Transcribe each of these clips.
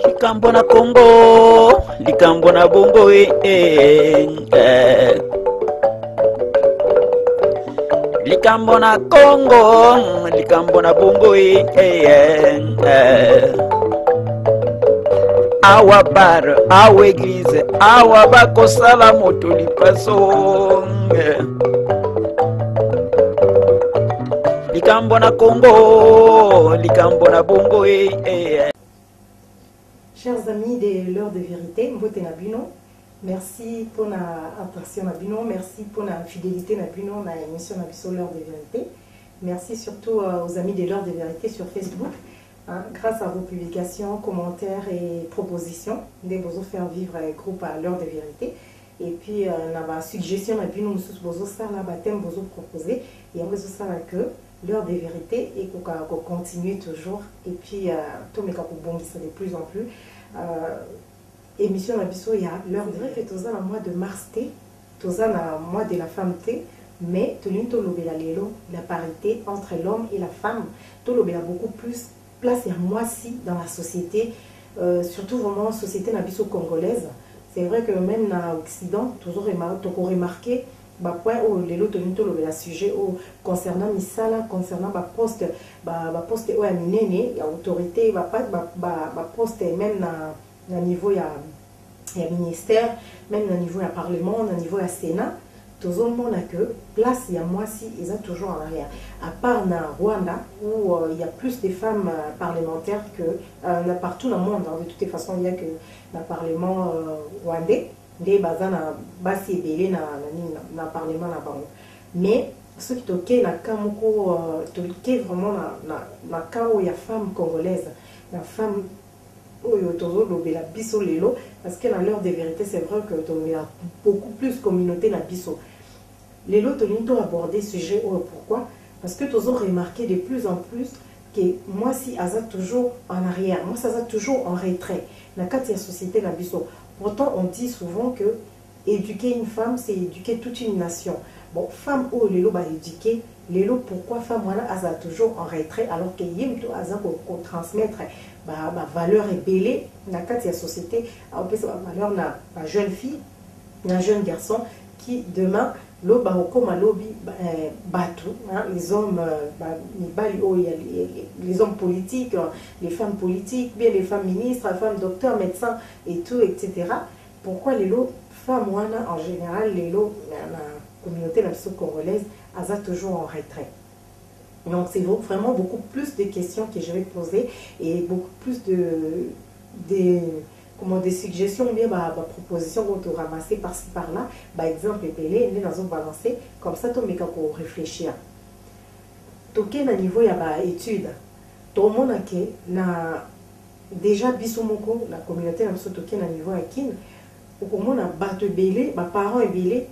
Likambo na Congo, likambo na bongo likambo na Congo, likambo na bongo awa bar, awa église, awa bakosala moto lipaso likambo na Congo, likambo na bongo Chers amis de l'heure de vérité, Mbote Nabino, merci pour la attention Nabino, merci pour la fidélité Nabino dans l'émission Nabiso l'heure de vérité. Merci surtout aux amis de l'heure de vérité sur Facebook. Grâce à vos publications, commentaires et propositions, nous allons faire vivre le groupe à l'heure de vérité. Et puis, on a une suggestion, nous allons faire la baptême, nous allons proposer, et on va faire que l'heure de vérité et qu'on continue toujours. Et puis, tout le monde qui de plus en plus. Émission Nabiso, il y a l'heure de vérité, tout ça dans le mois de mars, tout ça dans le mois de la femme, mais tout le monde la parité entre l'homme et la femme, tout le monde a beaucoup plus place il y a moi-ci dans la société, surtout vraiment société nabiso congolaise. C'est vrai que même dans l'Occident, toujours remarqué, point où les lots le sujet concernant misala, concernant poste, poste où il y a autorité, poste même dans niveau il y a ministère, même dans niveau il y a parlement, dans niveau il y a sénat. Tout le monde a que place il y a moi si ils ont toujours en arrière. À part dans Rwanda où il y a plus de femmes parlementaires que partout dans le monde. De toutes les façons, il y a que dans le parlement rwandais, des bazans basi et belé dans le parlement là-bas. Mais ce qui est dans Kamoko, vraiment dans le cas où il y a femmes congolaises, la femme parce que dans l'heure des vérités, c'est vrai qu'il y a beaucoup plus de communauté dans Bisso. Les lots ont abordé ce sujet. Pourquoi? Parce que tu as remarqué de plus en plus que moi, si Aza toujours en arrière, moi, ça a toujours en retrait. Dans la société dans Bisso. Pourtant, on dit souvent que éduquer une femme, c'est éduquer toute une nation. Bon, femme ou les lots éduquer, les lots, pourquoi femme, voilà, Aza toujours en retrait, alors qu'il y a Aza qu'on transmettre. Ma valeur est belle dans la société. On peut savoir valeur na la jeune fille, un jeune garçon qui demain les hommes les hommes politiques, les femmes politiques, bien les femmes ministres, les femmes docteurs, médecins et tout, etc. Pourquoi les lots femmes en général les lots la communauté congolaise a toujours en retrait. Donc c'est vraiment beaucoup plus de questions que je vais poser et beaucoup plus des suggestions, bien propositions qu'on te ramasser par-ci par-là. Par exemple, Pelé, nous allons balancer comme ça, tu peux réfléchir. Toké na niveau il y a études. Tout le monde a déjà bisomoko la communauté na toké na niveau akin. Au comment a battu Belé, parents et Belé,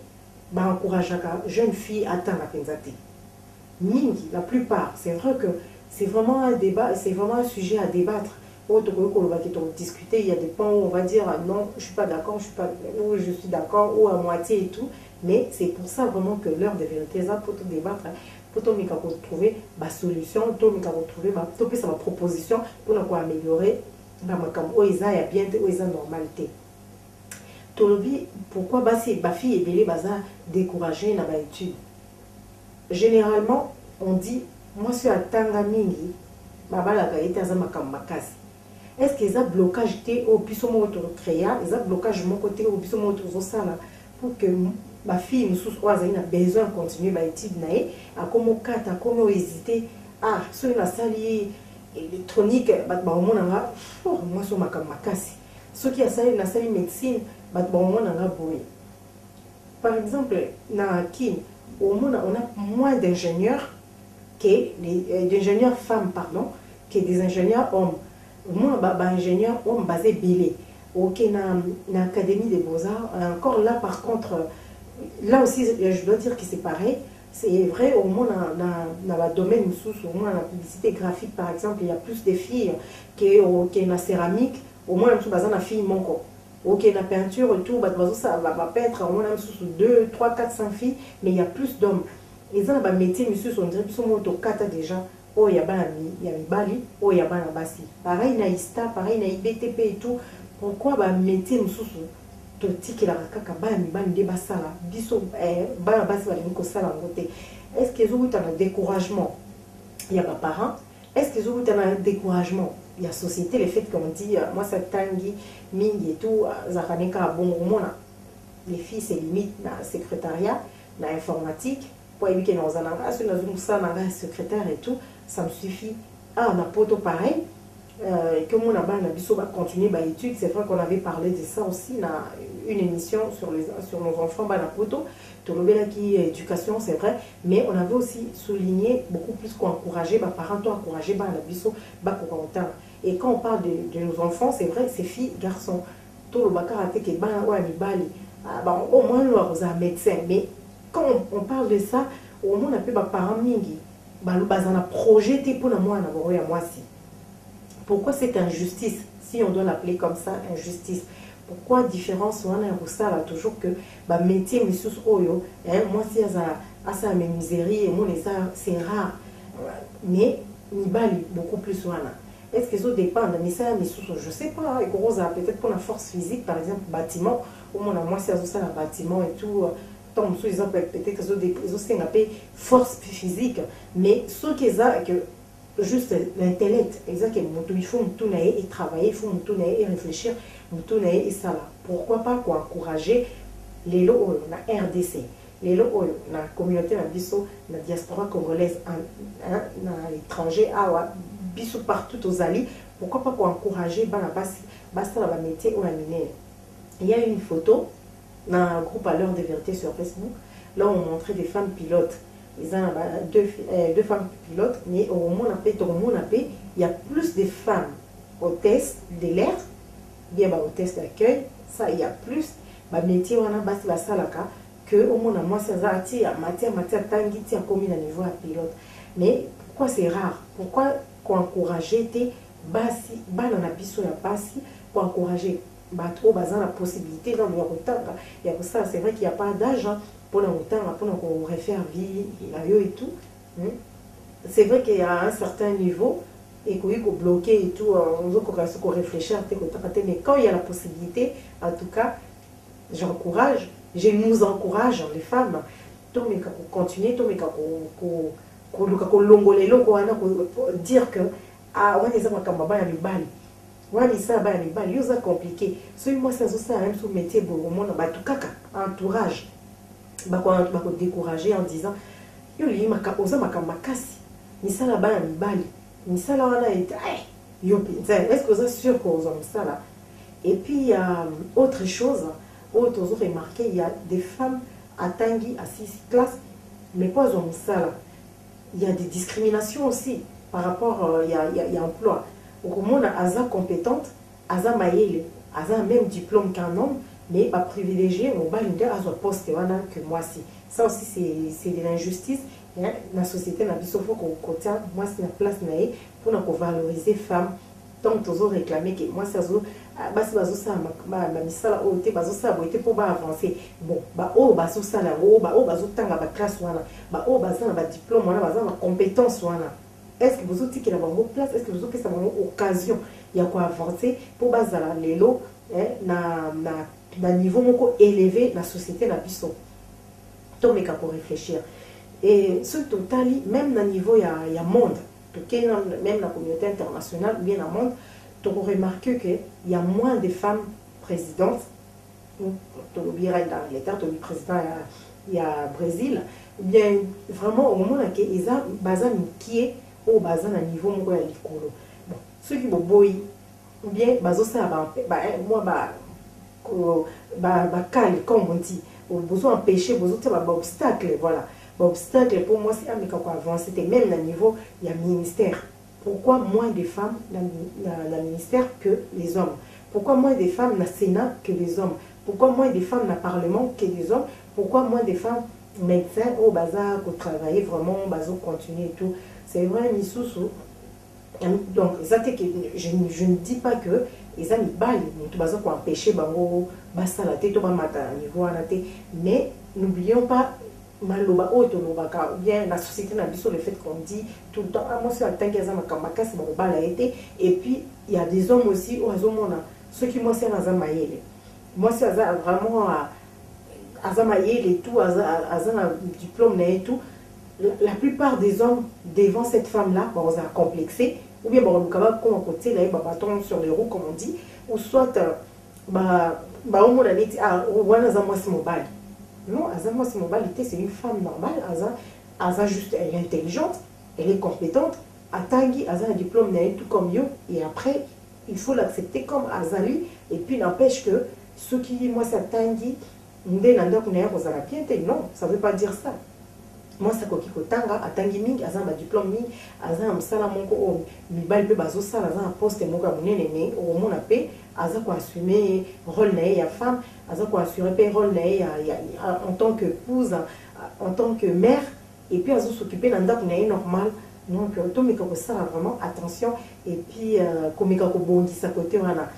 encourager jeune fille à atteindre la pensée. Mingi, la plupart, c'est vrai que c'est vraiment un débat, c'est vraiment un sujet à débattre. Discuter, il y a des points où on va dire non, je suis pas d'accord, ou je suis d'accord, ou à moitié et tout. Mais c'est pour ça vraiment que l'heure de vérité, ça pour tout débattre, pour trouver ma solution, pour trouver ma proposition pour nous améliorer, où ils a bien, où ils ont normalité. Pourquoi ces filles et bébés découragées dans l'étude? Généralement, on dit, moi, je suis à Tangamingi, est-ce qu'ils ont blocage au bisomo créé, ils ont blocage mon côté au bisomo pour que ma fille nous soit a besoin de continuer ma étude nae, à comment carte, à comment hésiter, sur la salle électronique, moi, sur ma makasi. Ceux qui ont la salle médecine, par exemple, dans Kin, au monde, on a moins d'ingénieurs d'ingénieurs femmes, pardon, que des ingénieurs hommes. Moi, ingénieur homme basé Bilé. Ok, dans l'Académie des Beaux-Arts, encore là, par contre, là aussi, je dois dire que c'est pareil. C'est vrai, au moins dans le domaine au moins la publicité graphique, par exemple, il y a plus de filles que dans la céramique, au moins, il y a des filles manquent. Ok, la peinture et tout, ça va peindre au moins 2, 3, 4, 5 filles, mais il y a plus d'hommes. Ils ont un métier, monsieur, on dirait qu'ils sont déjà. oh ya bana ya mibali oh ya bana basi pareil na ista pareil na IBTP et tout pourquoi ba métier mususu totikela kaka bana mibali nde basala biso bana basi balingi kosala yango te est-ce que ezokuta na découragement ya baparents est-ce que ezokuta na découragement ya société le fait qu'on dit moi ça tangi mingi et tout zakaneka bongo mona les filles c'est limite na secrétariat na informatique pour éviter nos ananga sur na secrétaire et tout ça me suffit on a poto pareil que mon abba na biso va continuer ba études c'est vrai qu'on avait parlé de ça aussi na une émission sur nos enfants ba na poto to lobela qui éducation c'est vrai mais on avait aussi souligné beaucoup plus qu'encourager ba parents to encourager ba na biso ba ko content et quand on parle de nos enfants c'est vrai c'est filles garçons to lo bakara te ke ba wa mibali bah, au moins nous avons un médecin mais quand on parle de ça au moins on a pu ba parents mingi ba lo bazana projeté pour na moi na boro ya moi si pourquoi cette injustice si on doit l'appeler comme ça injustice pourquoi différence on a ça là toujours que ba métier monsieur oyo moi si asa mes misérie et mon ça c'est rare mais ni bali beaucoup plus wana est-ce que ça dépend mais ça mais je sais pas gros peut-être pour la force physique par exemple bâtiment au moins moi si ça la bâtiment et tout tant sous exemple peut-être que ça des force physique mais ce qui est ça que juste l'intellect exactement il faut tout et travailler il faut tout et réfléchir tout et ça là pourquoi pas quoi encourager les lots na RDC les lots na communauté na biso na diaspora congolaise na l'étranger biso partout aux alliés pourquoi pas quoi encourager bana basta la métier ou la mine il y a une photo dans un groupe à l'heure de vérité sur Facebook là on montrait des femmes pilotes ils ont deux femmes pilotes mais au moment il y a plus de femmes hôtesses de l'air bien hôtesses d'accueil ça il y a plus métier on a basi basalaka que au moins moi c'est ça matière tangi tia commis à niveau à pilote mais pourquoi c'est rare pourquoi encourager tes basi bana na biso ya basi pour encourager trop bazan la possibilité dans le retard il y a ça c'est vrai qu'il n'y a pas d'âge pour le retard pour qu'on refaire vie et tout c'est vrai qu'il y a un certain niveau et qu'on est bloqué et tout on doit réfléchir mais quand il y a la possibilité en tout cas j'encourage je nous encourage les femmes tout mais continuer tout mais dire que ah on est ouais ça va c'est compliqué celui moi ça même sous métier bon monde ba tout kaka entourage ba ko décourager en disant yo li maka oza makasi ni ça là ba mibali ni ça là on a été yo est-ce que vous êtes sûr qu'on ça là et puis autre chose autre remarqué il y a des femmes à Tanguy à 6 classes mais pas on ça là il y a des discriminations aussi par rapport il y a emploi au monde aza compétente aza maïle aza même diplôme qu'un homme mais pas privilégié mon balinde aza poste wana que moi si ça aussi c'est de l'injustice la société na biso faut qu'on côté moi c'est la place naé pour nous valoriser femmes donc toujours réclamer que moi ça zo basi bazo ça ma misala o te bazo ça boité pour ba avancer bon ba o bazo ça la o bazo tanga ba classe wana ba o bazo na ba diplôme wana bazo na compétence wana est-ce que vous avez dit la bonne place est-ce que vous avez une occasion il y a quoi avancer pour baser les lots na niveau élevé la société na biso donc mais pour réfléchir et ce total même na niveau il y a monde même la communauté internationale bien dans monde tu as remarqué que il y a moins de femmes présidentes tu oublieras dans l'état tu président il y a Brésil bien vraiment au moment que ils ont basé qui est au bazin à niveau moko ya likolo bon ceux qui boboyi ou bien bazo ça moi cal comme on dit besoin empêcher besoin de obstacle voilà obstacle pour moi c'est amika quoi avancer même à niveau il y a ministère pourquoi moins de femmes dans le ministère que les hommes pourquoi moins de femmes dans le Sénat que les hommes pourquoi moins de femmes dans le Parlement que les hommes pourquoi moins de femmes médecins au bazar pour travailler vraiment bazo continuer et tout c'est vrai Misusu donc je ne dis pas que les amis bali tout bazar pour empêcher bango basa la tête to ba mata niveau na tête mais n'oublions pas maloba auto lobaka bien la société na biso le fait qu'on dit tout le temps ah moi c'est attends qu'ils ont makamba c'est mon bal a été et puis il y a des hommes aussi au azomona ceux qui moi c'est nazamayele moi c'est vraiment azamayele et tout azana diplôme et tout la plupart des hommes devant cette femme là bon on a complexé ou bien bon on va comme côté là bâton sur les roues comme on dit ou soit au monde a dit ah wana za moi c'est mon bal. Non, Azama Simobalité, c'est une femme normale. Aza juste, elle est intelligente, elle est compétente. Atangi, Aza un diplôme, tout comme yo. Et après, il faut l'accepter comme Azali. Et puis, n'empêche que ceux qui, moi, ça Tangi, non, ça ne veut pas dire ça. Moi, ça kokiko tanga, Atangi Ming, Aza un diplôme Ming, Aza un salamonko, Mibal pe bazo sala, Aza un poste moka munene, mais au monde paix. Aza quoi assumer rôle nae ya femme aza quoi assurer pe rôle nae en tant que épouse en tant que mère et puis aza s'occuper d'un ndako nae normal donc to meka ko ça vraiment attention et puis komeka ko bondisa côté wana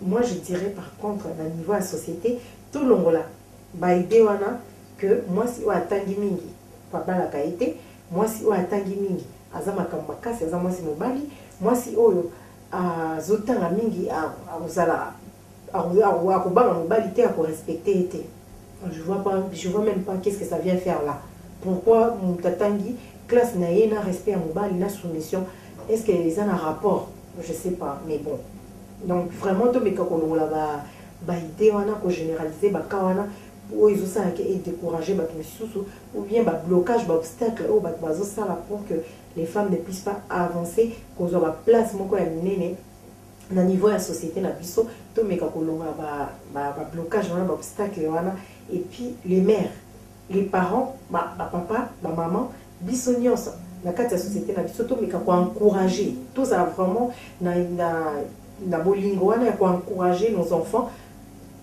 moi je dirais par contre à niveau de la société tout longola ba idée wana que moi si o atangi mingi pa bala kaité moi si o atangi mingi aza makamba kasi aza moi si mobali moi si oyo zotanga mingi uzala akobanga mobali te akorespecter ete je vois même pas qu'est-ce que ça vient faire là pourquoi mutatangi classe na ye na respect à mobali na soumission est-ce que les en a rapport je sais pas mais bon donc vraiment to meka kolongola ba idée wana ko généraliser ba kawana ou ils osala ke décourager ba misusu ou bien ba blocage ba obstacle ou ba bazo sala pour que les femmes ne puissent pas avancer cause la place moko ya minene na niveau de la société na biso to meka kolonga ba blocage wana ba obstacle wana et puis les mères les parents ba papa ba maman biso nyonso na kati ya société na biso to meka ko encourager tout ça vraiment na bolingo wana ya ko encourager nos enfants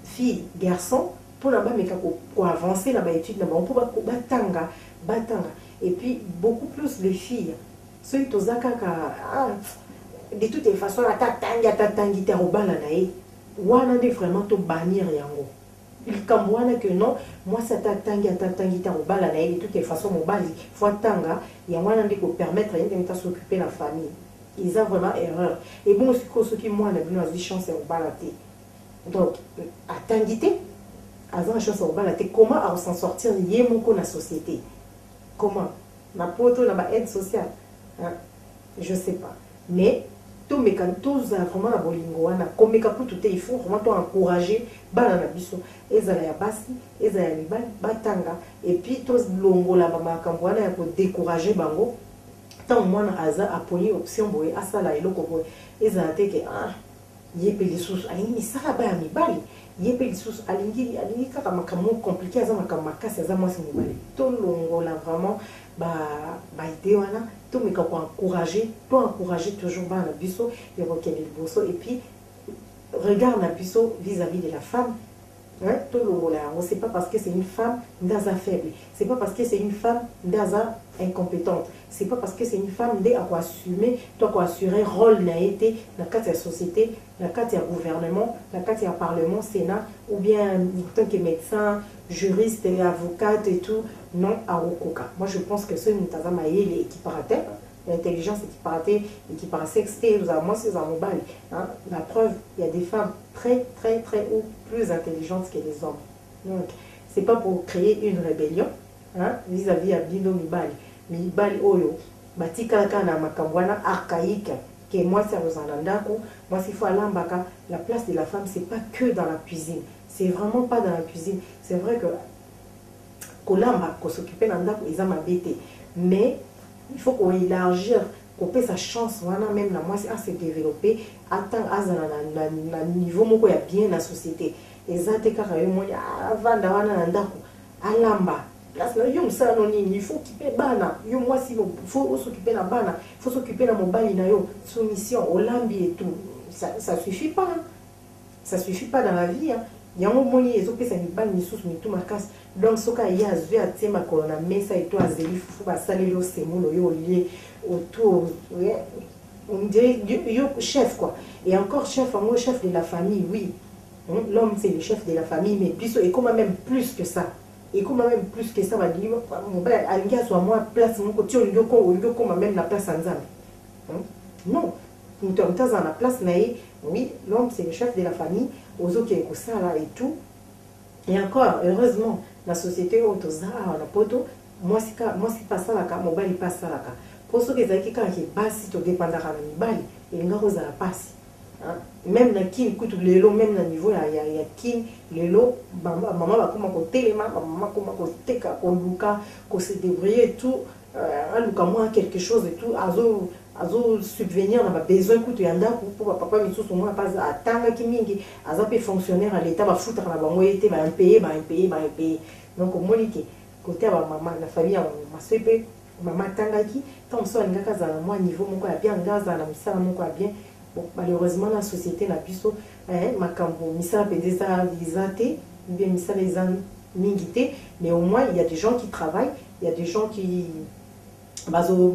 filles garçons pour la ba meka ko avancer na ba étude na ba pour batanga et puis beaucoup plus les filles ceux qui tozaka de toutes les façons atatangi te robala na ye wana de vraiment to bannir yango il kamwana que non moi ça atatangi te robala na ye de toutes les façons mobali faut tanga ya wana de ko permettre rien de s'occuper la famille ils ont vraiment erreur et bon aussi ceux qui moi na bino a chance robala te donc atangi te azan chance robala te comment à s'en sortir yé moko na société comment na poto na ba aide sociale hein? Je sais pas mais tout tous vraiment la bolingo wana komeka pour tout il faut vraiment encourager bana na biso ezala ya basi ezala ya libali batanga et puis tous longola ba makambo wana ya ko décourager bango tant mwana aza aponi option boye asala eloko boye ezala te ke yepe lisusu alingi misala ba ya mibali yepe lisusu alingi kaka makambo compliqué aza makambo makasi aza mwasi mobali to longola vraiment ba idée wana to meka ko encourager toujours ba na biso et rekele liboso et puis regarde na biso vis-à-vis de la femme hein to longola c'est pas parce que c'est une femme ndaza faible c'est pas parce que c'est une femme ndaza incompétente c'est pas parce que c'est une femme de à assumer toi quoi assurer rôle na été na kati ya société na kati ya gouvernement na kati ya parlement sénat ou bien en tant que médecin juriste et avocate et tout non à Okoka. Moi je pense que ce mutaza maïe les équiparateur l'intelligence équiparateur nous avons moi c'est un mobile hein? La preuve il y a des femmes très ou plus intelligentes que les hommes donc c'est pas pour créer une rébellion hein? Vis-à-vis à Bino Mibali Oyo batika kana makambwana archaïque que moi c'est Rosanandako moi s'il faut alambaka la place de la femme c'est pas que dans la cuisine c'est vraiment pas dans la cuisine c'est vrai que kolamba ko s'occuper d'andako ils ont m'habité mais il faut qu'on élargir qu'on paie sa chance wana même la moi c'est se développer attend azana na niveau moko ya bien la société ezate kaka yo moya avanda wana na ndako alamba place na yo msala no nini il faut occuper bana yo moi si il faut s'occuper na bana il faut s'occuper na mobali na yo soumission olambi et tout ça suffit pas hein? Ça suffit pas dans la vie hein? Yango moni ezopesa mibali misusu mitu makasi donc soka ya zwe atema kolona mesa eto azeli fufu basali yo semulo yo lié autour on dirait yo chef quoi et encore chef en chef de la famille oui l'homme c'est le chef de la famille mais plus et comme même plus que ça et comme même plus que ça va dire mon père a une soit moi place mon côté on comme même la place en Zambie. Non, nous sommes dans la place naïe. Oui, l'homme c'est le chef de la famille, aux autres qui est ça là et tout. Et encore, heureusement, la société où on a poto, moi c'est pas ça là, mon bali pas ça là. Pour ceux qui ont qui quand ils passent, tu dépends de la bali, et ils n'ont pas passe. Même dans qui écoute les lots, même dans le niveau, il y a qui les lots, maman va comment côté maman comment côté luka, qu'on se débrouiller et tout, luka moi quelque chose et tout, azo subvenir on a besoin écoute yanda pour papa mais sous moi pas attendre qui mingi azo peut fonctionnaire à l'état va foutre na bango été va payer donc au moins côté ba maman la famille ma sepe maman tangaki tant so ngaka za moi niveau moko ya bien ngaza na misala moko ya bien. Bon, malheureusement la société n'a plus so makambo misala pedesa lisate bien misala les mingité mais au moins il y a des gens qui travaillent, il y a des gens qui bazo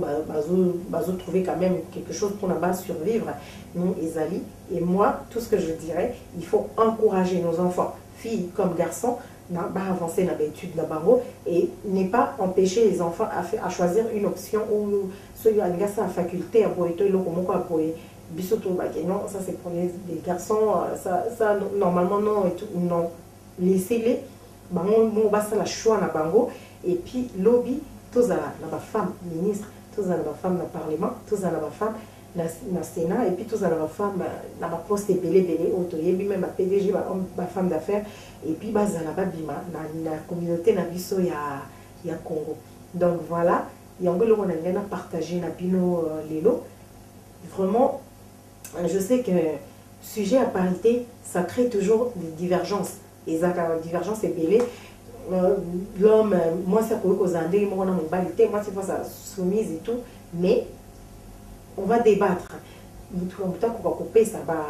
trouver quand même quelque chose pour la base survivre nous Ezali. Et moi tout ce que je dirais, il faut encourager nos enfants filles comme garçons à avancer dans l'étude de barreau et ne pas empêcher les enfants à choisir une option ou ceux qui ont la faculté à non, ça c'est pour les garçons, ça normalement non et tout, non. Laissez-les, on va faire la choix na bango et puis lobby, tous la femme ministre, tous la femme dans le parlement, tous la femme dans le Sénat et puis tous la femme dans la poste belé autoyé même la PDG la femme d'affaires et puis base la bima dans la communauté na biso ya Congo. Donc voilà, il y a encore on a partagé na bino lelo. Vraiment je sais que sujet à parité, ça crée toujours des divergences. Et ça, divergence est belle. L'homme, moi, c'est pour aux Andés, moi, on a mon balité, moi, c'est pour ça soumise et tout. Mais on va débattre. Tout le temps qu'on va couper, ça va.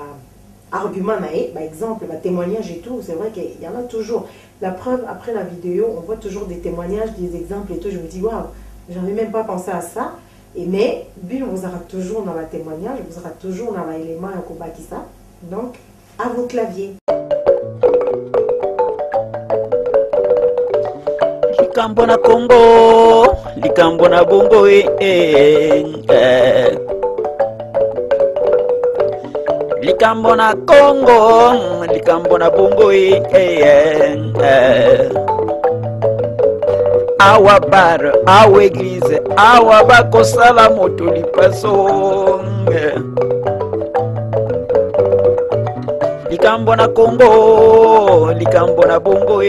Argument, par exemple, témoignage et tout, c'est vrai qu'il y en a toujours. La preuve, après la vidéo, on voit toujours des témoignages, des exemples et tout. Je me dis, waouh, j'avais même pas pensé à ça. Et mais, Bill vous aura toujours dans la témoignage, vous aura toujours dans l'élément à combat qui ça. Donc, à vos claviers. Likambo na Congo, likambo na bongo likambo na Congo, likambo na bongo awa bar, awa église, awa bakosala moto lipaso. Likambo na Congo, likambo na bongo